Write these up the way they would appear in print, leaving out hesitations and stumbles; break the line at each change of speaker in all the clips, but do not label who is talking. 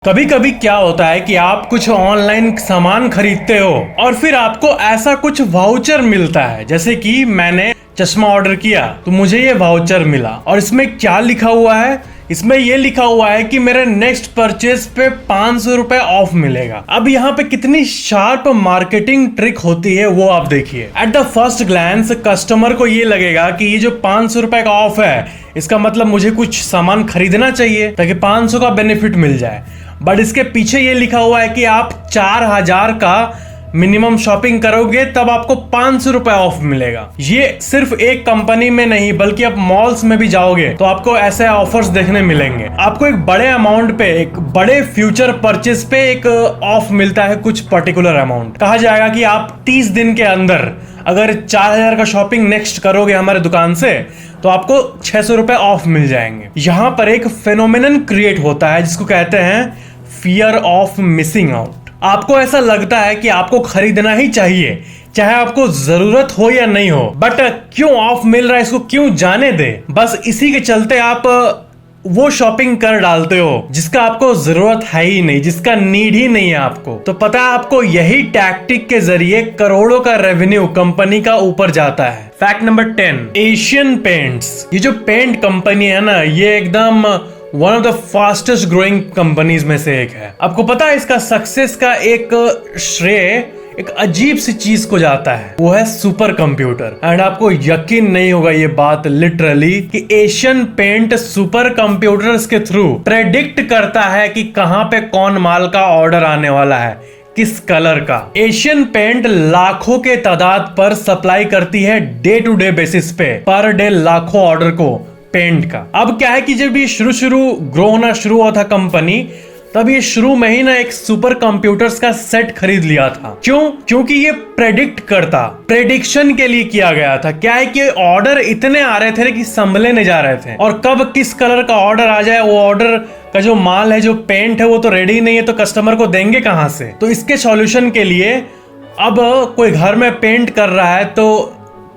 कभी कभी क्या होता है कि आप कुछ ऑनलाइन सामान खरीदते हो और फिर आपको ऐसा कुछ वाउचर मिलता है। जैसे कि मैंने चश्मा ऑर्डर किया तो मुझे ये वाउचर मिला और इसमें क्या लिखा हुआ है, इसमें ये लिखा हुआ है कि मेरे नेक्स्ट परचेज पे 500 रुपए ऑफ मिलेगा। अब यहाँ पे कितनी शार्प मार्केटिंग ट्रिक होती है वो आप देखिए। At the first glance customer को ये लगेगा कि ये जो 500 रुपए का ऑफ है इसका मतलब मुझे कुछ सामान खरीदना चाहिए ताकि 500 का बेनिफिट मिल जाए। बट इसके पीछे ये लिखा हुआ है कि आप 4000 का मिनिमम शॉपिंग करोगे तब आपको 500 रुपए ऑफ मिलेगा। ये सिर्फ एक कंपनी में नहीं बल्कि आप मॉल्स में भी जाओगे तो आपको ऐसे ऑफर्स देखने मिलेंगे। आपको एक बड़े अमाउंट पे, एक बड़े फ्यूचर परचेज पे एक ऑफ मिलता है, कुछ पर्टिकुलर अमाउंट। कहा जाएगा कि आप 30 दिन के अंदर अगर 4000 का शॉपिंग नेक्स्ट करोगे हमारे दुकान से तो आपको 600 रुपए ऑफ मिल जाएंगे। यहाँ पर एक फेनोमेनन क्रिएट होता है जिसको कहते हैं फियर ऑफ मिसिंग आउट। आपको ऐसा लगता है कि आपको खरीदना ही चाहिए चाहे आपको जरूरत हो या नहीं हो, बट क्यों ऑफ मिल रहा है इसको क्यों जाने दे। बस इसी के चलते आप वो शॉपिंग कर डालते हो जिसका आपको जरूरत है ही नहीं, जिसका नीड ही नहीं है आपको। तो पता है आपको यही टैक्टिक के जरिए करोड़ों का रेवेन्यू कंपनी का ऊपर जाता है। Fact number 10, Asian paints. ये जो पेंट कंपनी है ना, ये एकदम one of the fastest growing companies में से एक है। आपको पता है इसका सक्सेस का एक श्रेय एक अजीब सी चीज को जाता है, वो है सुपर कंप्यूटर। एंड आपको यकीन नहीं होगा ये बात लिटरली कि एशियन पेंट सुपर कंप्यूटर्स के थ्रू प्रेडिक्ट करता है कि कहां पे कौन माल का ऑर्डर आने वाला है, किस कलर का। एशियन पेंट लाखों के तादाद पर सप्लाई करती है डे टू डे बेसिस पे, पर डे लाखों ऑर्डर को पेंट का। अब क्या है कि जब ये शुरू ग्रो होना शुरू हुआ था कंपनी, तब ये शुरू में ही ना एक सुपर कंप्यूटर्स का सेट खरीद लिया था। क्योंकि ये प्रेडिक्ट करता, प्रेडिक्शन के लिए किया गया था। क्या है कि ऑर्डर इतने आ रहे थे कि संभले नहीं जा रहे थे, और कब किस कलर का ऑर्डर आ जाए, वो ऑर्डर का जो माल है, जो पेंट है, वो तो रेडी नहीं है, तो कस्टमर को देंगे कहां से। तो इसके सॉल्यूशन के लिए अब कोई घर में पेंट कर रहा है तो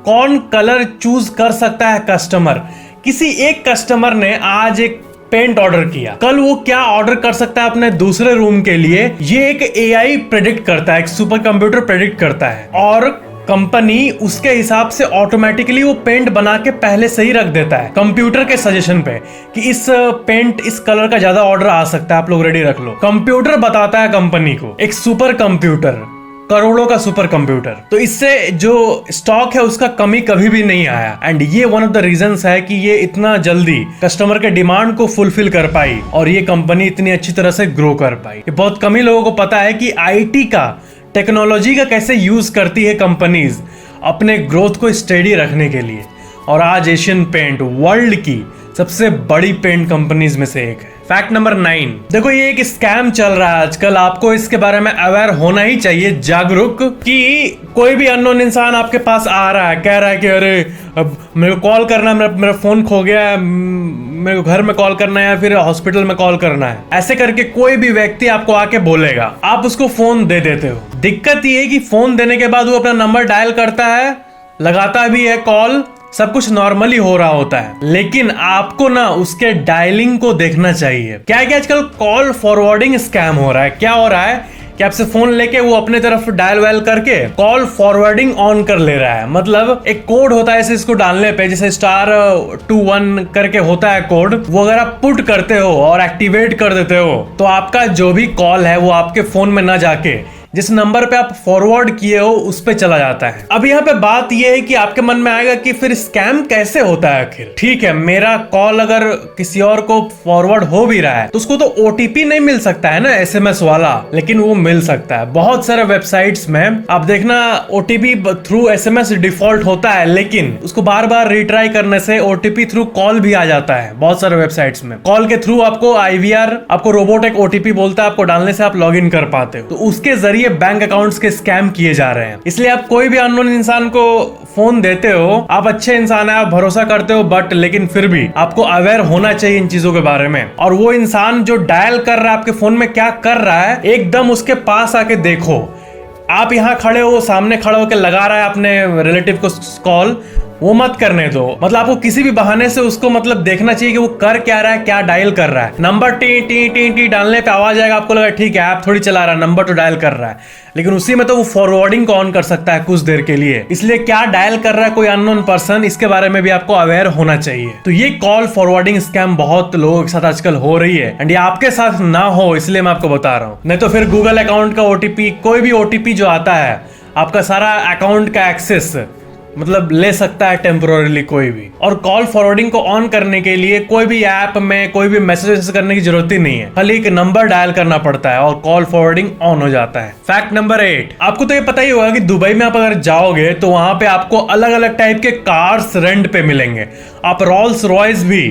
कौन कलर चूज कर सकता है कस्टमर। किसी एक कस्टमर ने आज एक पेंट ऑर्डर किया, कल वो क्या ऑर्डर कर सकता है अपने दूसरे रूम के लिए, ये एक एआई प्रेडिक्ट करता है, एक सुपर कंप्यूटर प्रेडिक्ट करता है, और कंपनी उसके हिसाब से ऑटोमेटिकली वो पेंट बना के पहले से ही रख देता है कंप्यूटर के सजेशन पे कि इस पेंट इस कलर का ज्यादा ऑर्डर आ सकता है, आप लोग रेडी रख लो। कंप्यूटर बताता है कंपनी को, एक सुपर कंप्यूटर, करोड़ों का सुपर कंप्यूटर। तो इससे जो स्टॉक है उसका कमी कभी भी नहीं आया। एंड ये वन ऑफ द रीजंस है कि ये इतना जल्दी कस्टमर के डिमांड को फुलफिल कर पाई और ये कंपनी इतनी अच्छी तरह से ग्रो कर पाई। ये बहुत कम ही लोगों को पता है कि आईटी का, टेक्नोलॉजी का कैसे यूज करती है कंपनीज अपने ग्रोथ को स्टेडी रखने के लिए। और आज एशियन पेंट वर्ल्ड की सबसे बड़ी पेंट कंपनीज में से एक है। फैक्ट नंबर 9, देखो ये एक स्कैम चल रहा है आजकल, आपको इसके बारे में अवेयर होना ही चाहिए, जागरूक, कि कोई भी अननोन इंसान आपके पास आ रहा है, कह रहा है कि अरे अब मेरे को कॉल करना है, मेरा फोन खो गया है, मेरे को घर में कॉल करना है या फिर हॉस्पिटल में कॉल करना है। ऐसे करके कोई भी व्यक्ति आपको आके बोलेगा, आप उसको फोन दे देते हो। दिक्कत ये है कि फोन देने के बाद वो अपना नंबर डायल करता है, लगाता भी है कॉल, सब कुछ नॉर्मली हो रहा होता है, लेकिन आपको ना उसके डायलिंग को देखना चाहिए। क्या है कि आजकल कॉल फॉरवर्डिंग स्कैम हो रहा है। क्या हो रहा है कि आपसे फोन लेके वो अपने तरफ डायल वायल करके कॉल फॉरवर्डिंग ऑन कर ले रहा है। मतलब एक कोड होता है, जैसे इसको डालने पे, जैसे *21 करके होता है कोड, वो अगर आप पुट करते हो और एक्टिवेट कर देते हो तो आपका जो भी कॉल है वो आपके फोन में ना जाके जिस नंबर पे आप फॉरवर्ड किए हो उस पे चला जाता है। अब यहाँ पे बात यह है कि आपके मन में आएगा कि फिर स्कैम कैसे होता है आखिर। ठीक है, मेरा कॉल अगर किसी और को फॉरवर्ड हो भी रहा है तो उसको तो ओटीपी नहीं मिल सकता है ना, एसएमएस वाला, लेकिन वो मिल सकता है। बहुत सारे वेबसाइट्स में आप देखना ओटीपी थ्रू एसएमएस डिफॉल्ट होता है, लेकिन उसको बार बार रिट्राई करने से ओटीपी थ्रू कॉल भी आ जाता है। बहुत सारे वेबसाइट्स में कॉल के थ्रू आपको आईवीआर, आपको रोबोट एक ओटीपी बोलता है, आपको डालने से आप लॉग इन कर पाते हो। तो उसके जरिए बैंक अकाउंट्स के स्कैम किए जा रहे हैं। इसलिए आप कोई भी अननोन इंसान को फोन देते हो, आप अच्छे इंसान है, आप भरोसा करते हो, बट लेकिन फिर भी आपको अवेयर होना चाहिए इन चीजों के बारे में। और वो इंसान जो डायल कर रहा है आपके फोन में क्या कर रहा है, एकदम उसके पास आके देखो। आप यहाँ खड़े हो, सामने खड़े होकर लगा रहा है अपने रिलेटिव को कॉल, वो मत करने दो। मतलब आपको किसी भी बहाने से उसको मतलब देखना चाहिए कि वो कर क्या रहा है, क्या डायल कर रहा है। Number T T T T डालने पे आवाज आएगा, आपको लगा ठीक है ऐप थोड़ी चला रहा है, नंबर तो डायल कर रहा है, लेकिन उसी में तो वो फॉरवर्डिंग को ऑन कर सकता है कुछ देर के लिए। इसलिए क्या डायल कर रहा है कोई अननोन पर्सन, इसके बारे में भी आपको अवेयर होना चाहिए। तो ये कॉल फॉरवर्डिंग स्कैम बहुत लोगों के साथ आजकल हो रही है, एंड ये आपके साथ ना हो इसलिए मैं आपको बता रहा हूँ। नहीं तो फिर गूगल अकाउंट का ओटीपी, कोई भी ओटीपी जो आता है, आपका सारा अकाउंट का एक्सेस मतलब ले सकता है टेम्पोररीली कोई भी। और कॉल फॉरवर्डिंग को ऑन करने के लिए कोई भी ऐप में कोई भी मैसेज करने की जरूरत ही नहीं है, खाली एक नंबर डायल करना पड़ता है और कॉल फॉरवर्डिंग ऑन हो जाता है। फैक्ट नंबर 8, आपको तो ये पता ही होगा कि दुबई में आप अगर जाओगे तो वहां पे आपको अलग अलग टाइप के कार्स रेंट पे मिलेंगे। आप रोल्स रॉयस भी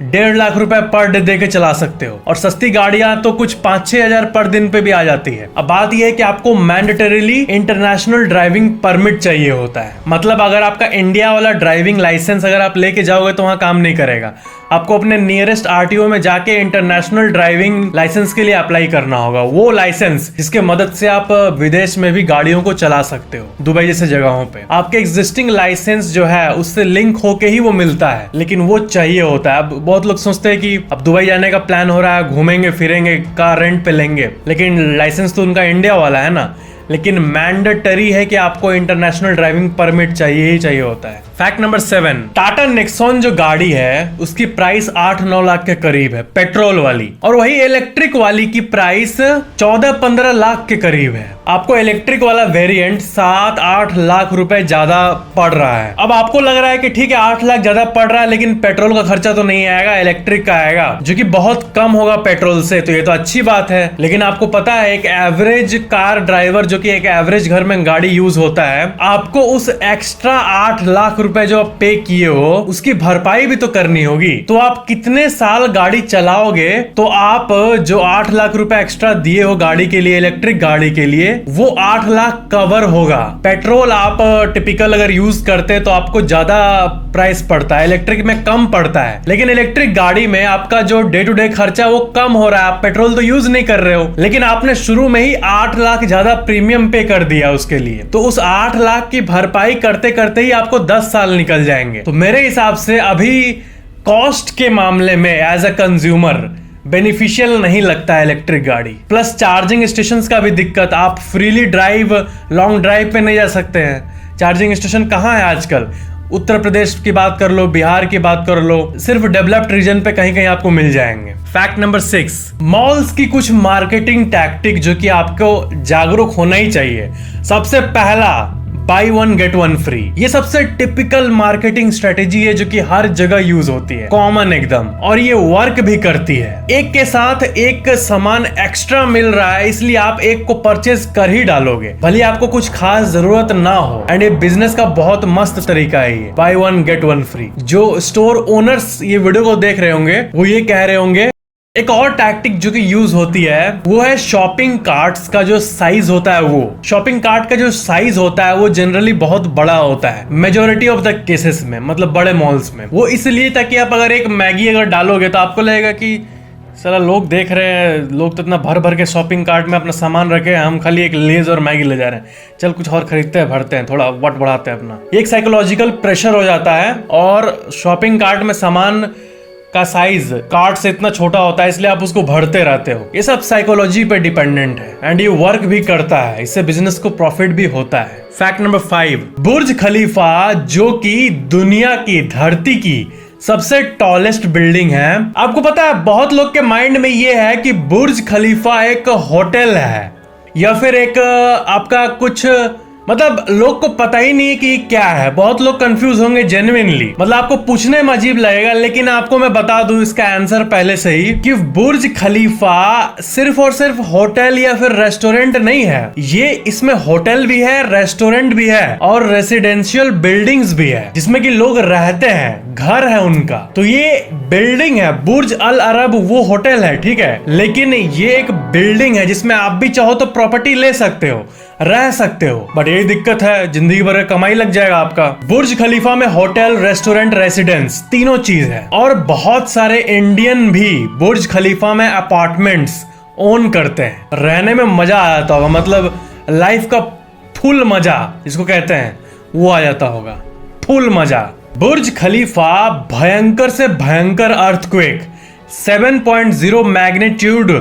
1.5 लाख रुपए पर डे दे के चला सकते हो, और सस्ती गाड़ियां तो कुछ 5-6 हजार पर दिन पे भी आ जाती है। अब बात यह है कि आपको मैंडेटरीली इंटरनेशनल ड्राइविंग परमिट चाहिए होता है। मतलब अगर आपका इंडिया वाला ड्राइविंग लाइसेंस अगर आप लेके जाओगे तो वहां काम नहीं करेगा, आपको अपने नियरेस्ट आरटीओ में जाके इंटरनेशनल ड्राइविंग लाइसेंस के लिए अप्लाई करना होगा। वो लाइसेंस जिसके मदद से आप विदेश में भी गाड़ियों को चला सकते हो, दुबई जैसे जगहों पे। आपके एग्जिस्टिंग लाइसेंस जो है उससे लिंक होके ही वो मिलता है, लेकिन वो चाहिए होता है। अब बहुत लोग सोचते हैं कि अब दुबई जाने का प्लान हो रहा है, घूमेंगे फिरेंगे, कार रेंट पे लेंगे, लेकिन लाइसेंस तो उनका इंडिया वाला है ना। लेकिन मैंडेटरी है कि आपको इंटरनेशनल ड्राइविंग परमिट चाहिए ही चाहिए होता है। फैक्ट नंबर 7, टाटा नेक्सॉन जो गाड़ी है उसकी प्राइस 8-9 लाख के करीब है, पेट्रोल वाली, और वही इलेक्ट्रिक वाली की प्राइस 14-15 लाख के करीब है। आपको इलेक्ट्रिक वाला वेरिएंट 7-8 लाख रुपए ज्यादा पड़ रहा है। अब आपको लग रहा है कि ठीक है 8 लाख ज्यादा पड़ रहा है, लेकिन पेट्रोल का खर्चा तो नहीं आएगा, इलेक्ट्रिक का आएगा, जो कि बहुत कम होगा पेट्रोल से, तो ये तो अच्छी बात है। लेकिन आपको पता है एक एवरेज कार ड्राइवर जो कि एक एवरेज घर में गाड़ी यूज होता है, आपको उस एक्स्ट्रा 8 लाख रुपए जो आप पे किए हो उसकी भरपाई भी तो करनी होगी। तो आप कितने साल गाड़ी चलाओगे तो आप जो 8 लाख रुपए एक्स्ट्रा दिए हो गाड़ी के लिए, इलेक्ट्रिक गाड़ी के लिए, वो 8 लाख कवर होगा। पेट्रोल आप टिपिकल अगर यूज करते तो आपको ज्यादा प्राइस पड़ता है, इलेक्ट्रिक में कम पड़ता है। लेकिन इलेक्ट्रिक गाड़ी में आपका जो डे टू डे खर्चा वो कम हो रहा है, आप पेट्रोल तो यूज नहीं कर रहे हो, लेकिन आपने शुरू में ही 8 लाख ज्यादा प्रीमियम पे कर दिया उसके लिए। तो उस 8 लाख की भरपाई करते करते ही आपको 10 साल निकल जाएंगे। तो मेरे हिसाब से अभी कॉस्ट के मामले में एज अ कंज्यूमर बेनिफिशियल नहीं लगता है इलेक्ट्रिक गाड़ी। प्लस चार्जिंग स्टेशंस का भी दिक्कत, आप फ्रीली ड्राइव लॉन्ग ड्राइव पे नहीं जा सकते हैं। चार्जिंग स्टेशन कहाँ है आजकल? उत्तर प्रदेश की बात कर लो, बिहार की बात कर लो, सिर्फ डेवलप्ड रीजन पे कहीं कहीं आपको मिल जाएंगे। फैक्ट नंबर 6, मॉल्स की कुछ मार्केटिंग टैक्टिक जो कि आपको जागरूक होना ही चाहिए। सबसे पहला, बाई 1 गेट 1 फ्री। ये सबसे टिपिकल मार्केटिंग स्ट्रेटेजी है जो कि हर जगह यूज होती है, कॉमन एकदम, और ये वर्क भी करती है। एक के साथ एक सामान एक्स्ट्रा मिल रहा है, इसलिए आप एक को परचेज कर ही डालोगे, भले आपको कुछ खास जरूरत ना हो। एंड ये बिजनेस का बहुत मस्त तरीका है ये, बाई 1 गेट 1 फ्री। जो स्टोर ओनर्स ये वीडियो को देख रहे होंगे वो ये कह रहे होंगे। एक और टैक्टिक जो कि यूज होती है वो है शॉपिंग कार्ट्स का जो साइज होता है, वो शॉपिंग कार्ट का जो साइज होता है वो जनरली बहुत बड़ा होता है मेजोरिटी ऑफ द केसेस में, मतलब बड़े मॉल्स में। वो इसलिए ताकि आप अगर एक मैगी अगर डालोगे तो आपको लगेगा कि साला लोग देख रहे हैं, लोग तो इतना भर भर के शॉपिंग कार्ट में अपना सामान रखे हैं, हम खाली एक लेज और मैगी ले जा रहे हैं, चल कुछ और खरीदते हैं, भरते हैं, थोड़ा वट बढ़ाते हैं अपना। एक साइकोलॉजिकल प्रेशर हो जाता है, और शॉपिंग कार्ट में सामान का साइज कार्ट से इतना छोटा होता है, इसलिए आप उसको भरते रहते हो। ये सब साइकोलॉजी पे डिपेंडेंट है, एंड ये वर्क भी करता है, इससे बिजनेस को प्रॉफिट भी होता है। फैक्ट नंबर 5, बुर्ज खलीफा जो कि दुनिया की धरती की सबसे टॉलेस्ट बिल्डिंग है। आपको पता है बहुत लोग के माइंड में ये है कि बुर्ज खलीफा एक होटल है या फिर एक आपका कुछ, मतलब लोग को पता ही नहीं है कि क्या है। बहुत लोग कंफ्यूज होंगे जेन्युइनली, मतलब आपको पूछने में अजीब लगेगा, लेकिन आपको मैं बता दूं इसका आंसर पहले से ही कि बुर्ज खलीफा सिर्फ और सिर्फ होटल या फिर रेस्टोरेंट नहीं है। ये इसमें होटल भी है, रेस्टोरेंट भी है, और रेसिडेंशियल बिल्डिंग्स भी है जिसमें कि लोग रहते हैं, घर है उनका। तो ये बिल्डिंग है, बुर्ज अल अरब वो होटल है, ठीक है, लेकिन ये एक बिल्डिंग है जिसमें आप भी चाहो तो प्रॉपर्टी ले सकते हो, रह सकते हो। बट यही दिक्कत है, जिंदगी भर कमाई लग जाएगा आपका। बुर्ज खलीफा में होटल, रेस्टोरेंट, रेसिडेंस तीनों चीज है, और बहुत सारे इंडियन भी बुर्ज खलीफा में अपार्टमेंट्स ओन करते हैं। रहने में मजा आ जाता होगा, मतलब लाइफ का फुल मजा जिसको कहते हैं वो आ जाता होगा, फुल मजा। बुर्ज खलीफा भयंकर से भयंकर अर्थक्वेक 7.0 मैग्नीट्यूड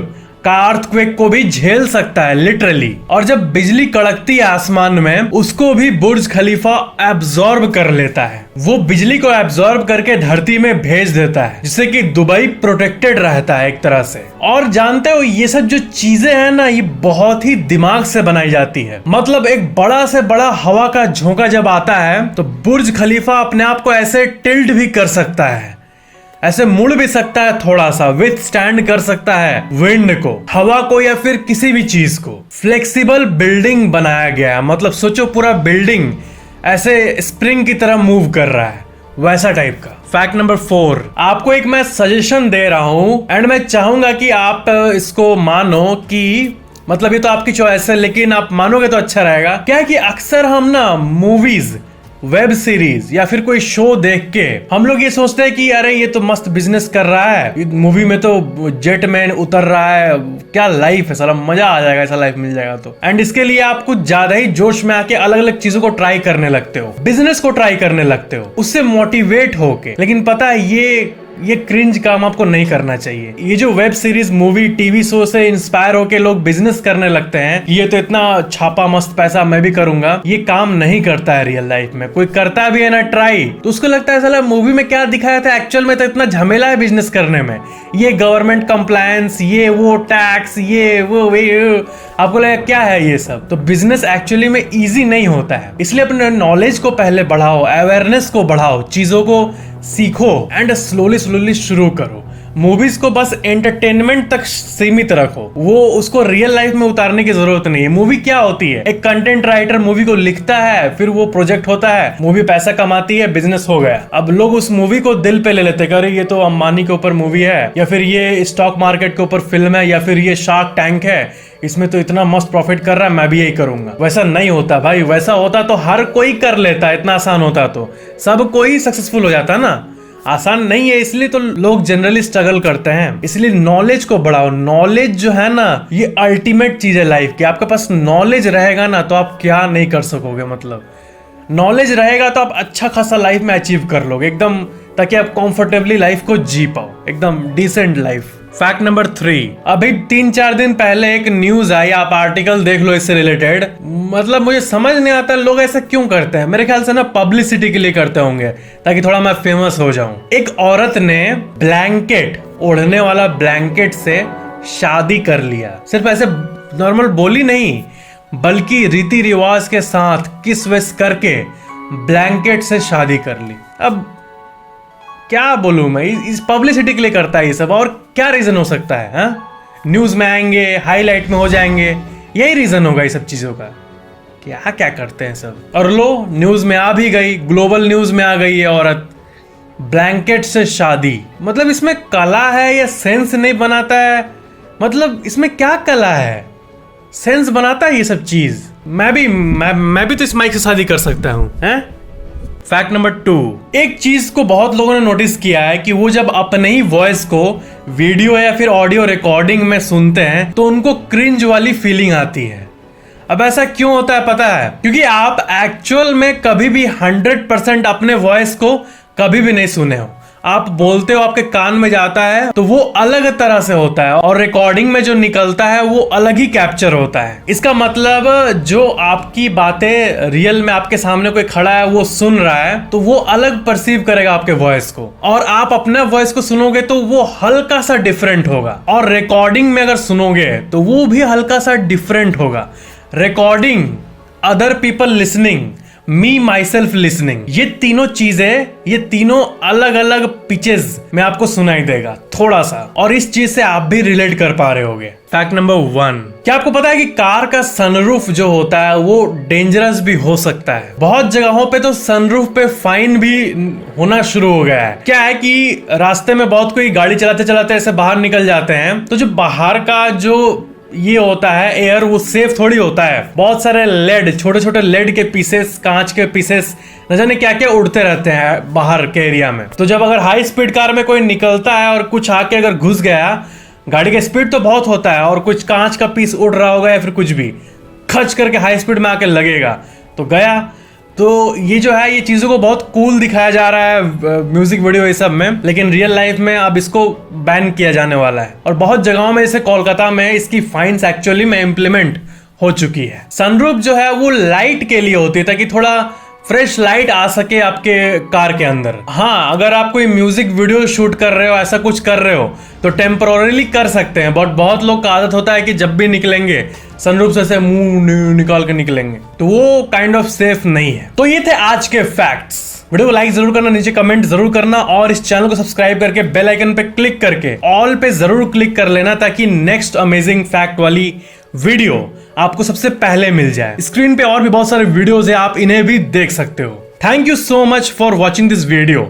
का अर्थक्वेक को भी झेल सकता है लिटरली। और जब बिजली कड़कती है आसमान में, उसको भी बुर्ज खलीफा एब्जॉर्ब कर लेता है। वो बिजली को एब्जॉर्ब करके धरती में भेज देता है, जिससे कि दुबई प्रोटेक्टेड रहता है एक तरह से। और जानते हो, ये सब जो चीजें हैं ना, ये बहुत ही दिमाग से बनाई जाती है। मतलब एक बड़ा से बड़ा हवा का झोंका जब आता है, तो बुर्ज खलीफा अपने आप को ऐसे टिल्ट भी कर सकता है, ऐसे मुड़ भी सकता है, थोड़ा सा विथ स्टैंड कर सकता है विंड को, हवा को, या फिर किसी भी चीज को। फ्लेक्सिबल बिल्डिंग बनाया गया है। मतलब सोचो, पूरा बिल्डिंग ऐसे स्प्रिंग की तरह मूव कर रहा है, वैसा टाइप का। फैक्ट नंबर 4, आपको एक मैं सजेशन दे रहा हूं एंड मैं चाहूंगा कि आप इसको मानो कि मतलब ये तो आपकी चॉइस है, लेकिन आप मानोगे तो अच्छा रहेगा। क्या है कि अक्सर हम ना मूवीज, वेब सीरीज या फिर कोई शो देख के हम लोग ये सोचते हैं कि अरे ये तो मस्त बिजनेस कर रहा है, मूवी में तो जेट में उतर रहा है, क्या लाइफ है, साला मजा आ जाएगा, ऐसा लाइफ मिल जाएगा तो। एंड इसके लिए आप कुछ ज्यादा ही जोश में आके अलग अलग चीजों को ट्राई करने लगते हो, बिजनेस को ट्राई करने लगते हो उससे मोटिवेट होके। लेकिन पता है ये क्रिंज काम आपको नहीं करना चाहिए। ये जो web series, movie, TV show से इंस्पायर होके लोग बिजनेस करने लगते हैं, ये तो इतना छापा मस्त पैसा मैं भी करूंगा, ये काम नहीं करता है रियल लाइफ में। कोई करता भी है ना ट्राई, तो उसको लगता है साला मूवी में क्या दिखाया था, एक्चुअल में तो इतना झमेला है बिजनेस करने में, ये गवर्नमेंट कंप्लायंस, ये वो टैक्स, ये वो आपको लगा क्या है ये सब। तो बिजनेस एक्चुअली में इजी नहीं होता है। इसलिए अपने नॉलेज को पहले बढ़ाओ, अवेयरनेस को बढ़ाओ, चीजों को सीखो एंड स्लोली शुरू करो। मूवीज को बस एंटरटेनमेंट तक सीमित रखो, वो उसको रियल लाइफ में उतारने की जरूरत नहीं है। मूवी क्या होती है, एक कंटेंट राइटर मूवी को लिखता है, फिर वो प्रोजेक्ट होता है, मूवी पैसा कमाती है, बिजनेस हो गया। अब लोग उस मूवी को दिल पे ले लेते हैं, अरे ये तो अंबानी के ऊपर मूवी है, या फिर ये स्टॉक मार्केट के ऊपर फिल्म है, या फिर ये शार्क टैंक है, इसमें तो इतना मस्त प्रॉफिट कर रहा है, मैं भी यही करूंगा। वैसा नहीं होता भाई, वैसा होता तो हर कोई कर लेता, इतना आसान होता तो सब कोई सक्सेसफुल हो जाता ना। आसान नहीं है, इसलिए तो लोग जनरली स्ट्रगल करते हैं। इसलिए नॉलेज को बढ़ाओ। नॉलेज जो है ना, ये अल्टीमेट चीज है लाइफ की। आपके पास नॉलेज रहेगा ना, तो आप क्या नहीं कर सकोगे। मतलब नॉलेज रहेगा तो आप अच्छा खासा लाइफ में अचीव कर लोगे एकदम, ताकि आप कंफर्टेबली लाइफ को जी पाओ, एकदम डिसेंट लाइफ। फैक्ट नंबर 3, अभी 3-4 दिन पहले एक न्यूज आई, आप आर्टिकल देख लो इससे रिलेटेड। मतलब मुझे समझ नहीं आता लोग ऐसा क्यों करते हैं। मेरे ख्याल से ना पब्लिसिटी के लिए करते होंगे, ताकि थोड़ा मैं फेमस हो जाऊं। एक औरत ने ब्लैंकेट, ओढ़ने वाला ब्लैंकेट से शादी कर लिया। सिर्फ ऐसे नॉर्मल बोली नहीं, बल्कि रीति रिवाज के साथ किस विस करके ब्लैंकेट से शादी कर ली। अब क्या बोलूं मैं, इस पब्लिसिटी के लिए करता है ये सब, और क्या रीजन हो सकता है? हाँ, न्यूज में आएंगे, हाईलाइट में हो जाएंगे, यही रीजन होगा ये सब चीजों का। क्या क्या करते हैं सब। और लो, न्यूज में आ भी गई, ग्लोबल न्यूज में आ गई ये औरत, ब्लैंकेट से शादी। मतलब इसमें कला है या सेंस नहीं बनाता है? मतलब इसमें क्या कला है, सेंस बनाता है ये सब चीज? मैं भी तो इस माइक से शादी कर सकता हूं, हैं? फैक्ट नंबर 2, एक चीज को बहुत लोगों ने नोटिस किया है कि वो जब अपने ही वॉइस को वीडियो या फिर ऑडियो रिकॉर्डिंग में सुनते हैं, तो उनको क्रिंज वाली फीलिंग आती है। अब ऐसा क्यों होता है पता है? क्योंकि आप एक्चुअल में कभी भी 100% अपने वॉइस को कभी भी नहीं सुने हो। आप बोलते हो, आपके कान में जाता है तो वो अलग तरह से होता है, और रिकॉर्डिंग में जो निकलता है वो अलग ही कैप्चर होता है। इसका मतलब जो आपकी बातें रियल में आपके सामने कोई खड़ा है वो सुन रहा है, तो वो अलग परसीव करेगा आपके वॉइस को, और आप अपने वॉइस को सुनोगे तो वो हल्का सा डिफरेंट होगा। और रिकॉर्डिंग में अगर सुनोगे तो वो भी हल्का सा डिफरेंट होगा। Recording, other people listening, me my self listening, ये तीनों चीजें, ये तीनों अलग अलग पिचेस में आपको सुनाई देगा थोड़ा सा, और इस चीज से आप भी रिलेट कर पा रहे होगे। फैक्ट नंबर 1, क्या आपको पता है कि कार का सनरूफ जो होता है वो डेंजरस भी हो सकता है? बहुत जगहों पे तो सनरूफ पे फाइन भी होना शुरू हो गया है। क्या है कि रास्ते में बहुत कोई गाड़ी चलाते चलाते ऐसे बाहर निकल जाते हैं, तो जो बाहर का जो ये होता है एयर, वो सेफ थोड़ी होता है। बहुत सारे लेड, छोटे छोटे लेड के पीसेस, कांच के पीसेस, न जाने क्या क्या उड़ते रहते हैं बाहर के एरिया में। तो जब अगर हाई स्पीड कार में कोई निकलता है और कुछ आके अगर घुस गया, गाड़ी का स्पीड तो बहुत होता है, और कुछ कांच का पीस उड़ रहा होगा या फिर कुछ भी खच करके हाई स्पीड में आके लगेगा तो गया। तो ये जो है ये चीजों को बहुत कूल दिखाया जा रहा है म्यूजिक वीडियो ये सब में, लेकिन रियल लाइफ में अब इसको बैन किया जाने वाला है। और बहुत जगहों में जैसे कोलकाता में इसकी फाइन्स एक्चुअली में इम्प्लीमेंट हो चुकी है। सनरूफ जो है वो लाइट के लिए होती है ताकि थोड़ा फ्रेश लाइट आ सके आपके कार के अंदर। हाँ, अगर आप कोई म्यूजिक वीडियो शूट कर रहे हो, ऐसा कुछ कर रहे हो तो टेम्पररीली कर सकते हैं, बट बहुत लोग का आदत होता है कि जब भी निकलेंगे सनरूफ से मुंह निकाल के निकलेंगे, तो वो काइंड ऑफ सेफ नहीं है। तो ये थे आज के फैक्ट्स। वीडियो को लाइक जरूर करना, नीचे कमेंट जरूर करना और इस चैनल को सब्सक्राइब करके बेल आइकन पे क्लिक करके ऑल पे जरूर क्लिक कर लेना ताकि नेक्स्ट अमेजिंग फैक्ट वाली वीडियो आपको सबसे पहले मिल जाए। स्क्रीन पे और भी बहुत सारे वीडियोस है, आप इन्हें भी देख सकते हो। Thank you so much for watching this video.